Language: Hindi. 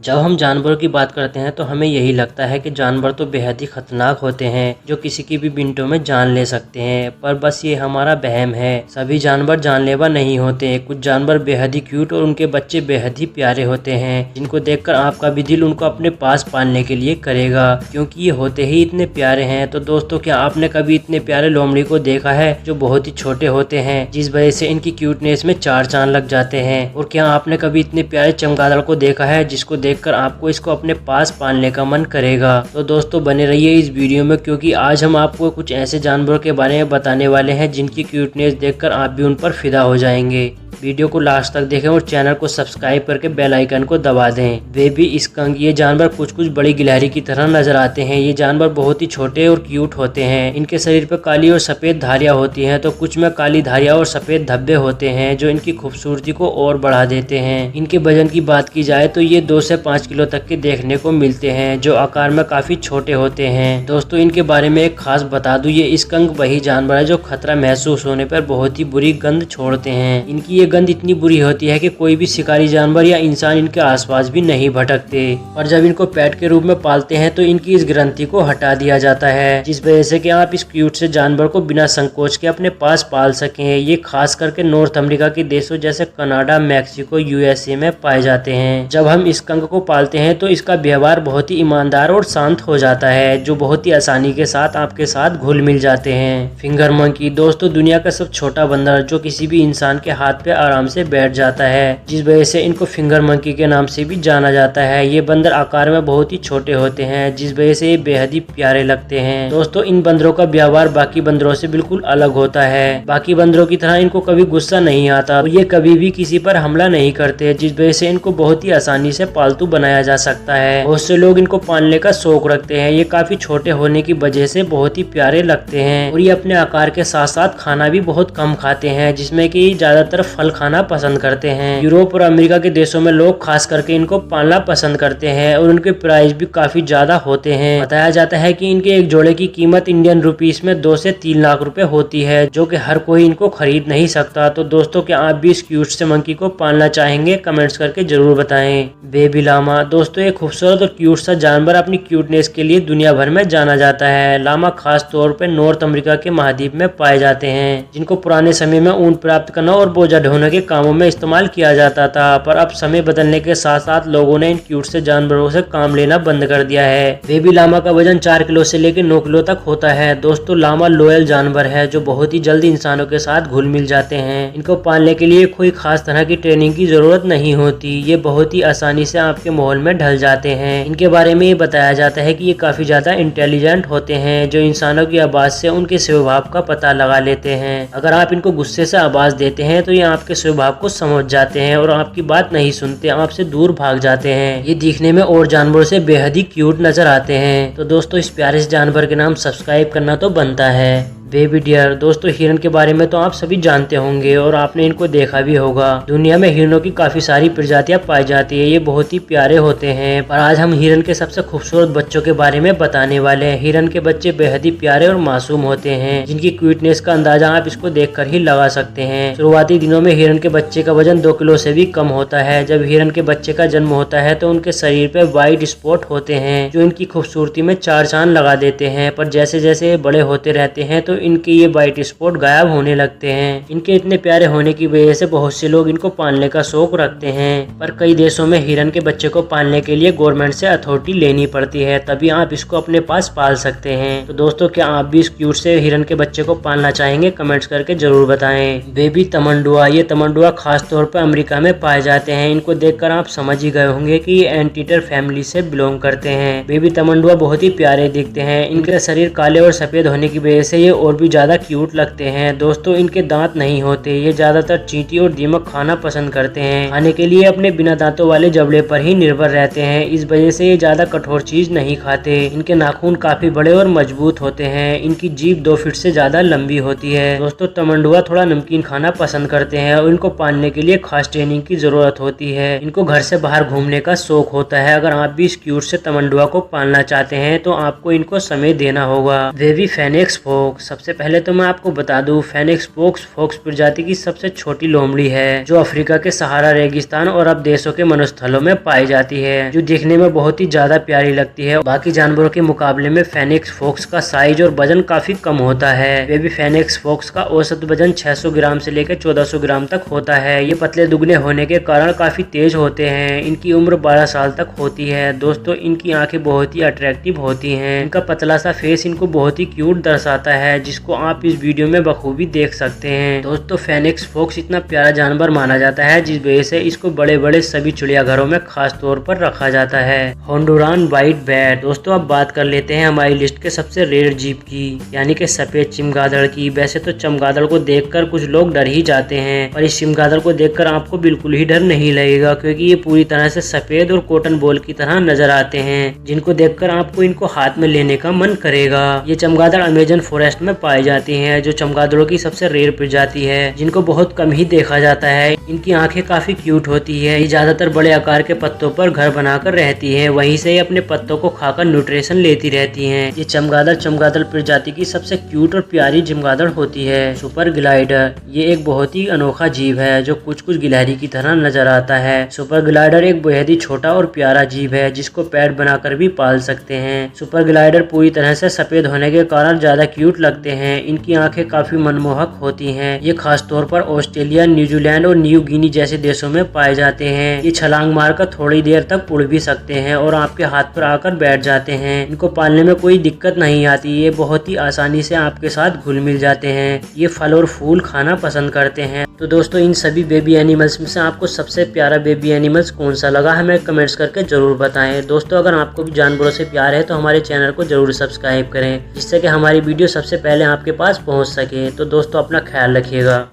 जब हम जानवरों की बात करते हैं तो हमें यही लगता है कि जानवर तो बेहद ही खतरनाक होते हैं जो किसी की भी मिनटों में जान ले सकते हैं, पर बस ये हमारा वहम है। सभी जानवर जानलेवा नहीं होते। कुछ जानवर बेहद ही क्यूट और उनके बच्चे बेहद ही प्यारे होते हैं जिनको देखकर आपका भी दिल उनको अपने पास पालने के लिए करेगा, क्योंकि ये होते ही इतने प्यारे हैं। तो दोस्तों, क्या आपने कभी इतने प्यारे लोमड़ी को देखा है जो बहुत ही छोटे होते हैं, जिस वजह से इनकी क्यूटनेस में चार चांद लग जाते हैं? और क्या आपने कभी इतने प्यारे चमगादड़ को देखा है जिसको देखकर आपको इसको अपने पास पालने का मन करेगा? तो दोस्तों, बने रहिए इस वीडियो में, क्योंकि आज हम आपको कुछ ऐसे जानवरों के बारे में बताने वाले हैं जिनकी क्यूटनेस देखकर आप भी उन पर फिदा हो जाएंगे। वीडियो को लास्ट तक देखें और चैनल को सब्सक्राइब करके बेल आइकन को दबा दें। बेबी स्कंक, ये जानवर कुछ बड़ी गिलहरी की तरह नजर आते हैं। ये जानवर बहुत ही छोटे और क्यूट होते हैं। इनके शरीर पर काली और सफेद धारियां होती हैं, तो कुछ में काली धारियां और सफेद धब्बे होते हैं जो इनकी खूबसूरती को और बढ़ा देते हैं। इनके वजन की बात की जाए तो ये 2 से 5 किलो तक के देखने को मिलते हैं, जो आकार में काफी छोटे होते हैं। दोस्तों, इनके बारे में एक खास बता दूं, ये स्कंक वही जानवर है जो खतरा महसूस होने पर बहुत ही बुरी गंध छोड़ते हैं। इनकी ये गंध इतनी बुरी होती है कि कोई भी शिकारी जानवर या इंसान इनके आसपास भी नहीं भटकते। और जब इनको पेट के रूप में पालते हैं तो इनकी इस ग्रंथि को हटा दिया जाता है, जिस वजह से कि आप इस क्यूट से जानवर को बिना संकोच के अपने पास पाल सकें। ये खास करके नॉर्थ अमेरिका के देशों जैसे कनाडा, मैक्सिको, यूएसए में पाए जाते हैं। जब हम स्कंक को पालते हैं तो इसका व्यवहार बहुत ही ईमानदार और शांत हो जाता है, जो बहुत ही आसानी के साथ आपके साथ घुल मिल जाते हैं। फिंगर मंकी, दोस्तों दुनिया का सब छोटा बंदर जो किसी भी इंसान के हाथ पे आराम से बैठ जाता है, जिस वजह से इनको फिंगर मंकी के नाम से भी जाना जाता है। ये बंदर आकार में बहुत ही छोटे होते हैं, जिस वजह से ये बेहद ही प्यारे लगते हैं। दोस्तों, इन बंदरों का व्यवहार बाकी बंदरों से बिल्कुल अलग होता है। बाकी बंदरों की तरह इनको कभी गुस्सा नहीं आता और ये कभी भी किसी पर हमला नहीं करते, जिस वजह से इनको बहुत ही आसानी से पालतू बनाया जा सकता है। बहुत से लोग इनको पालने का शौक रखते हैं। ये काफी छोटे होने की वजह से बहुत ही प्यारे लगते हैं और ये अपने आकार के साथ साथ खाना भी बहुत कम खाते हैं, जिसमें कि ज्यादातर फल खाना पसंद करते हैं। यूरोप और अमेरिका के देशों में लोग खास करके इनको पालना पसंद करते हैं और उनके प्राइस भी काफी ज्यादा होते हैं। बताया जाता है कि इनके एक जोड़े की कीमत इंडियन रुपीस में 2 से 3 लाख रुपए होती है, जो कि हर कोई इनको खरीद नहीं सकता। तो दोस्तों, क्या आप भी इस क्यूट से मंकी को पालना चाहेंगे? कमेंट्स करके जरूर बताएं। बेबी लामा, दोस्तों एक खूबसूरत और क्यूट सा जानवर अपनी क्यूटनेस के लिए दुनिया भर में जाना जाता है। लामा खास तौर पर नॉर्थ अमेरिका के महाद्वीप में पाए जाते हैं, जिनको पुराने समय में ऊन प्राप्त करना और बोझा ढोने के कामों में इस्तेमाल किया जाता था, पर अब समय बदलने के साथ साथ लोगों ने इन क्यूट से जानवरों से काम लेना बंद कर दिया है। बेबी लामा का वजन 4 किलो से लेकर 9 किलो तक होता है। दोस्तों, लामा लॉयल जानवर है जो बहुत ही जल्दी इंसानों के साथ घुल मिल जाते हैं। इनको पालने के लिए कोई खास तरह की ट्रेनिंग की जरूरत नहीं होती। ये बहुत ही आसानी से आपके माहौल में ढल जाते हैं। इनके बारे में ये बताया जाता है कि ये काफी ज्यादा इंटेलिजेंट होते हैं, जो इंसानों की आवाज से उनके स्वभाव का पता लगा लेते हैं। अगर आप इनको गुस्से से आवाज देते हैं तो ये आपके स्वभाव को समझ जाते हैं और आपकी बात नहीं सुनते, आपसे दूर भाग जाते हैं। ये दिखने में और जानवरों से बेहद ही क्यूट नजर आते हैं। तो दोस्तों, इस प्यारे से जानवर के नाम सब्सक्राइब करना तो बनता है। बेबी डियर, दोस्तों हिरन के बारे में तो आप सभी जानते होंगे और आपने इनको देखा भी होगा। दुनिया में हिरनों की काफी सारी प्रजातियां पाई जाती है। ये बहुत ही प्यारे होते हैं, पर आज हम हिरन के सबसे खूबसूरत बच्चों के बारे में बताने वाले हैं। हिरन के बच्चे बेहद ही प्यारे और मासूम होते हैं, जिनकी क्यूटनेस का अंदाजा आप इसको देखकर ही लगा सकते हैं। शुरुआती दिनों में हिरन के बच्चे का वजन 2 किलो से भी कम होता है। जब हिरन के बच्चे का जन्म होता है तो उनके शरीर पे व्हाइट स्पॉट होते हैं, जो इनकी खूबसूरती में चार चांद लगा देते हैं। पर जैसे जैसे बड़े होते रहते हैं तो इनके ये व्हाइट स्पॉट गायब होने लगते हैं। इनके इतने प्यारे होने की वजह से बहुत से लोग इनको पालने का शौक रखते हैं, पर कई देशों में हिरन के बच्चे को पालने के लिए गवर्नमेंट से अथॉरिटी लेनी पड़ती है, तभी आप इसको अपने पास पाल सकते हैं। तो दोस्तों, क्या आप भी इस क्यूट से हिरन के बच्चे को पालना चाहेंगे? कमेंट्स करके जरूर बताएं। बेबी तमंडुआ, ये तमंडुआ खास तौर पर अमेरिका में पाए जाते हैं। इनको देखकर आप समझ ही गए होंगे कि ये एंटीटर फैमिली से बिलोंग करते हैं। बेबी तमंडुआ बहुत ही प्यारे दिखते हैं। इनका शरीर काले और सफेद होने की वजह से ये और भी ज्यादा क्यूट लगते हैं। दोस्तों, इनके दांत नहीं होते। ये ज्यादातर चींटी और दीमक खाना पसंद करते हैं। खाने के लिए अपने बिना दांतों वाले जबड़े पर ही निर्भर रहते हैं। इस वजह से ये ज्यादा कठोर चीज नहीं खाते। इनके नाखून काफी बड़े और मजबूत होते हैं। इनकी जीभ 2 फीट से ज्यादा लंबी होती है। दोस्तों, तमंडुआ थोड़ा नमकीन खाना पसंद करते हैं और इनको पालने के लिए खास ट्रेनिंग की जरूरत होती है। इनको घर से बाहर घूमने का शौक होता है। अगर आप भी इस क्यूट से तमंडुआ को पालना चाहते हैं तो आपको इनको समय देना होगा। बेबी फेनिक्स फोक, सबसे पहले तो मैं आपको बता दूं, फेनिक्स फोक्स प्रजाति की सबसे छोटी लोमड़ी है जो अफ्रीका के सहारा रेगिस्तान और अब देशों के मरुस्थलों में पाई जाती है, जो देखने में बहुत ही ज्यादा प्यारी लगती है। बाकी जानवरों के मुकाबले में फेनिक्स फोक्स का साइज और वजन काफी कम होता है। बेबी फेनिक्स फोक्स का औसत वजन 600 ग्राम से लेकर 1400 ग्राम तक होता है। ये पतले दुगने होने के कारण काफी तेज होते हैं। इनकी उम्र 12 साल तक होती है। दोस्तों, इनकी आंखें बहुत ही अट्रैक्टिव होती हैं। इनका पतला सा फेस इनको बहुत ही क्यूट दर्शाता है, जिसको आप इस वीडियो में बखूबी देख सकते हैं। दोस्तों, फेनिक्स फोक्स इतना प्यारा जानवर माना जाता है जिस वजह से इसको बड़े बड़े सभी चिड़ियाघरों में खास तौर पर रखा जाता है। होंडुरान व्हाइट बैट। दोस्तों, अब बात कर लेते हैं हमारी लिस्ट के सबसे रेयर जीव की, यानी कि सफेद चमगादड़ की। वैसे तो चमगादड़ को देखकर कुछ लोग डर ही जाते हैं, पर इस चमगादड़ को देखकर आपको बिल्कुल ही डर नहीं लगेगा, क्योंकि ये पूरी तरह से सफेद और कॉटन बॉल की तरह नजर आते हैं, जिनको देखकर आपको इनको हाथ में लेने का मन करेगा। ये चमगादड़ अमेजन फॉरेस्ट में पाई जाती है, जो चमगादड़ों की सबसे रेयर प्रजाति है, जिनको बहुत कम ही देखा जाता है। इनकी आंखें काफी क्यूट होती है। ये ज्यादातर बड़े आकार के पत्तों पर घर बनाकर रहती है, वहीं से अपने पत्तों को खाकर न्यूट्रिशन लेती रहती हैं। ये चमगादड़ प्रजाति की सबसे क्यूट और प्यारी चमगादड़ होती है। Super glider. ये एक बहुत ही अनोखा जीव है जो कुछ गिलहरी की तरह नजर आता है। सुपर ग्लाइडर एक बेहद ही छोटा और प्यारा जीव है, जिसको पेट बनाकर भी पाल सकते हैं। सुपर ग्लाइडर पूरी तरह से सफेद होने के कारण ज्यादा क्यूट लगते हैं। इनकी आंखें काफी मनमोहक होती हैं। ये खास तौर पर ऑस्ट्रेलिया, न्यूजीलैंड और न्यू गिनी जैसे देशों में पाए जाते हैं। ये छलांग मारकर थोड़ी देर तक उड़ भी सकते हैं और आपके हाथ पर आकर बैठ जाते हैं। इनको पालने में कोई दिक्कत नहीं आती। ये बहुत ही आसानी से आपके साथ घुल मिल जाते हैं। ये फल और फूल खाना पसंद करते हैं। तो दोस्तों, इन सभी बेबी एनिमल्स में से आपको सबसे प्यारा बेबी एनिमल्स कौन सा लगा, हमें कमेंट्स करके जरूर बताएं। दोस्तों, अगर आपको भी जानवरों से प्यार है तो हमारे चैनल को जरूर सब्सक्राइब करें, जिससे कि हमारी वीडियो सबसे पहले आपके पास पहुंच सके। तो दोस्तों, अपना ख्याल रखिएगा।